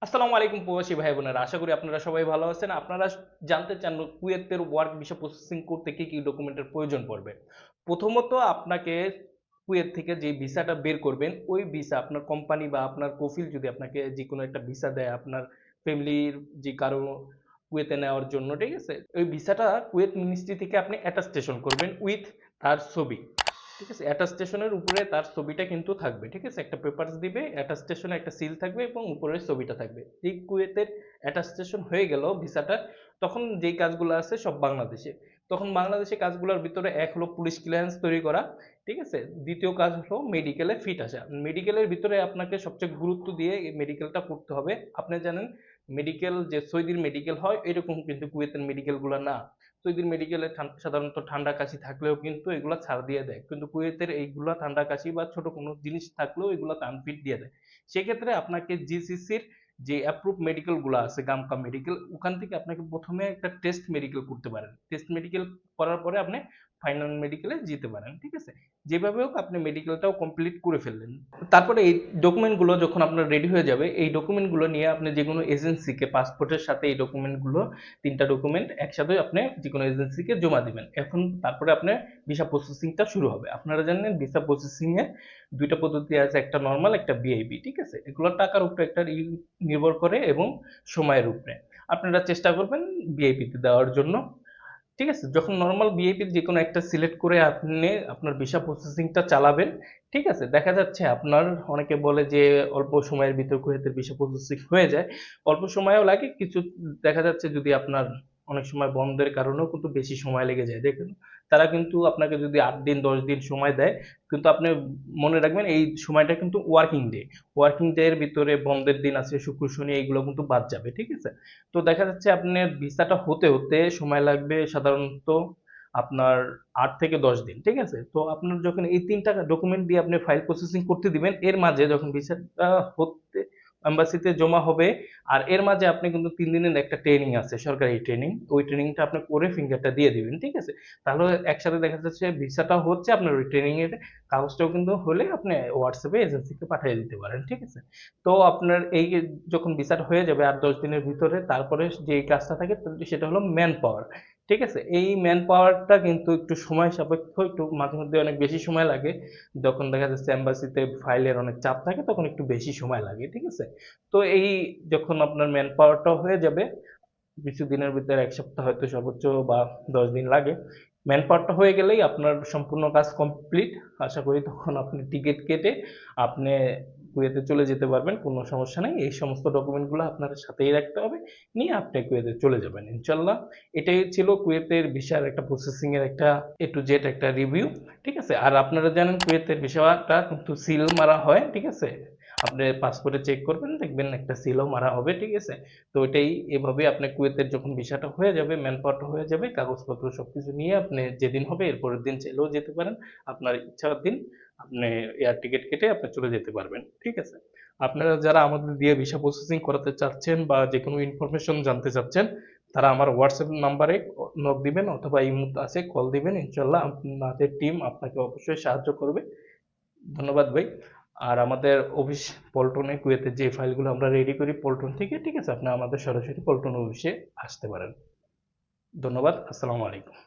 আসসালামু আলাইকুম প্রবাসী ভাই বোনেরা, আশা করি আপনারা সবাই ভালো আছেন। আপনারা জানতে চান কুয়েতের ওয়ার্ক ভিসা প্রসেসিং করতে কি কি ডকুমেন্টের প্রয়োজন পড়বে। প্রথমত আপনাকে কুয়েত থেকে যে ভিসাটা বের করবেন, ওই ভিসা আপনার কোম্পানি বা আপনার কফিল যদি আপনাকে যে কোনো একটা ভিসা দেয় আপনার ফ্যামিলির যে কারো কুয়েতে নেওয়ার জন্য, ঠিক আছে, ওই ভিসাটা কুয়েত মিনিস্ট্রি থেকে আপনি অ্যাটাস্টেশন করবেন উইথ তার ছবি। ঠিক আছে, অ্যাটাস্টেশনের উপরে তার ছবিটা কিন্তু থাকবে। ঠিক আছে, একটা পেপারস দিবে, অ্যাটাস্টেশনে একটা সিল থাকবে এবং উপরের ছবিটা থাকবে। এই কুয়েতের অ্যাটাস্টেশন হয়ে গেল ভিসাটা, তখন যেই কাজগুলো আছে সব বাংলাদেশে। তখন বাংলাদেশে কাজগুলোর ভিতরে এক হলো পুলিশ ক্লিয়ারেন্স তৈরি করা, ঠিক আছে। দ্বিতীয় কাজ হলো মেডিকেলে ফিট আসা। মেডিকেলের ভিতরে আপনাকে সবচেয়ে গুরুত্ব দিয়ে মেডিকেলটা করতে হবে। আপনি জানেন মেডিকেল যে সৌদির মেডিকেল হয় এরকম কিন্তু কুয়েতের মেডিকেলগুলো না। সৌদির মেডিকেলে সাধারণত ঠান্ডা কাশি থাকলেও কিন্তু এগুলা ছাড় দিয়ে দেয়, কিন্তু কুয়েতের এইগুলা ঠান্ডা কাশি বা ছোট কোনো জিনিস থাকলেও এগুলা আনফিট দিয়ে দেয়। সেক্ষেত্রে আপনাকে জিসিসির যে অ্যাপ্রুভ মেডিকেল গুলো আছে, গামকা মেডিকেল, ওখান থেকে আপনাকে প্রথমে একটা টেস্ট মেডিকেল করতে পারেন। টেস্ট মেডিকেল করার পরে আপনি ফাইনাল মেডিকেলে যেতে পারেন। ঠিক আছে, যেভাবে হোক আপনি মেডিকেলটাও কমপ্লিট করে ফেললেন। তারপরে এই ডকুমেন্টগুলো যখন আপনার রেডি হয়ে যাবে, এই ডকুমেন্টগুলো নিয়ে আপনি যে কোনো এজেন্সিকে পাসপোর্টের সাথে এই ডকুমেন্টগুলো, তিনটা ডকুমেন্ট একসাথে আপনি যে কোনো এজেন্সিকে জমা দিবেন। এখন তারপরে আপনার ভিসা প্রসেসিংটা শুরু হবে। আপনারা জানেন ভিসা প্রসেসিং এ দুইটা পদ্ধতি আছে, একটা নর্মাল একটা ভিআইপি। ঠিক আছে, এগুলো টাকার উপরে একটা নির্ভর করে এবং সময়ের উপরে। আপনারা চেষ্টা করবেন ভিআইপি তে দেওয়ার জন্য। ঠিক আছে, যখন নর্মাল ভিআইপি যে কোনো একটা সিলেক্ট করে আপনি আপনার ভিসা প্রসেসিংটা চালাবেন। ঠিক আছে, দেখা যাচ্ছে আপনার, অনেকে বলে যে অল্প সময়ের ভিতর কুয়েতের ভিসা প্রসেসিং হয়ে যায়। অল্প সময়ও লাগে কিছু, দেখা যাচ্ছে যদি আপনার অনেক সময় বন্ধের কারণেও কিন্তু বেশি সময় লেগে যায়। দেখুন, তারা কিন্তু আপনাকে যদি 8 দিন 10 দিন সময় দেয়, কিন্তু আপনি মনে রাখবেন এই সময়টা কিন্তু ওয়ার্কিং ডে। ওয়ার্কিং ডে এর ভিতরে বন্ধের দিন আছে, শুক্র শনি, এইগুলো কিন্তু বাদ যাবে। ঠিক আছে, তো দেখা যাচ্ছে আপনার ভিসাটা হতে হতে সময় লাগবে সাধারণত আপনার 8 থেকে 10 দিন। ঠিক আছে, তো আপনার যখন এই তিনটা ডকুমেন্ট দিয়ে আপনি ফাইল প্রসেসিং করতে দিবেন, এর মাঝে যখন ভিসাটা হতে এম্বাসিতে জমা হবে, আর এর মাঝে আপনি কিন্তু 3 দিনের একটা ট্রেনিং আছে, সরকারি ট্রেনিং, ওই ট্রেনিংটা আপনি করে ফিঙ্গারটা দিয়ে দিবেন। ঠিক আছে, তাহলে একসাথে দেখা যাচ্ছে ভিসাটা হচ্ছে, আপনার ওই ট্রেনিং এর কাগজটাও কিন্তু হলে আপনি হোয়াটসঅ্যাপে এজেন্সিকে পাঠিয়ে দিতে পারেন। ঠিক আছে, তো আপনার এই যখন ভিসাটা হয়ে যাবে 8-10 দিনের ভিতরে, তারপরে যে কাজটা থাকে সেটা হলো ম্যান পাওয়ার। ঠিক আছে, এই ম্যান পাওয়ারটা কিন্তু একটু সময় সাপেক্ষ, একটু মাঝে মধ্যে অনেক বেশি সময় লাগে। যখন দেখা যাচ্ছে এম্বাসিতে ফাইলের অনেক চাপ থাকে তখন একটু বেশি সময় লাগে। ঠিক আছে, তো এই যখন আপনার ম্যান পাওয়ারটা হয়ে যাবে কিছুদিনের ভিতরে, 1 সপ্তাহ হয়তো সর্বোচ্চ, বা 10 দিন লাগে। ম্যান পাওয়ারটা হয়ে গেলেই আপনার সম্পূর্ণ কাজ কমপ্লিট। আশা করি তখন আপনি টিকিট কেটে আপনি কুয়েতে চলে যেতে পারবেন, কোনো সমস্যা নেই। এই সমস্ত ডকুমেন্টগুলো আপনার সাথেই রাখতে হবে, নিয়ে আপনি কুয়েতে চলে যাবেন ইনশাল্লাহ। এটাই ছিল কুয়েতের ভিসার একটা প্রসেসিং এর একটা A to Z একটা রিভিউ। ঠিক আছে, আর আপনারা জানেন কুয়েতের ভিসাটা কিন্তু সিল মারা হয়। ঠিক আছে, আপনি পাসপোর্টে চেক করবেন, দেখবেন একটা সিলও মারা হবে। ঠিক আছে, তো এটাই, এভাবে আপনি কুয়েতের যখন ভিসাটা হয়ে যাবে, ম্যান পাওয়ারটা হয়ে যাবে, কাগজপত্র সবকিছু নিয়ে আপনি যেদিন হবে এর পরের দিন চাইলেও যেতে পারেন। আপনার ইচ্ছার দিন আপনি এয়ার টিকিট কেটে আপনি চলে যেতে পারবেন। ঠিক আছে, আপনারা যারা আমাদের দিয়ে ভিসা প্রসেসিং করাতে চাচ্ছেন বা যে কোনো ইনফরমেশন জানতে চাচ্ছেন, তারা আমার হোয়াটসঅ্যাপ নাম্বারে নক দিবেন, অথবা ইমো আছে কল দিবেন। ইনশাল্লাহ আপনাদের টিম আপনাকে অবশ্যই সাহায্য করবে। ধন্যবাদ ভাই। আর আমাদের অফিস পল্টনে, কুয়েতে যে ফাইলগুলো আমরা রেডি করি পল্টন থেকে। ঠিক আছে, আপনি আমাদের সরাসরি পল্টন অফিসে আসতে পারেন। ধন্যবাদ, আসসালামু আলাইকুম।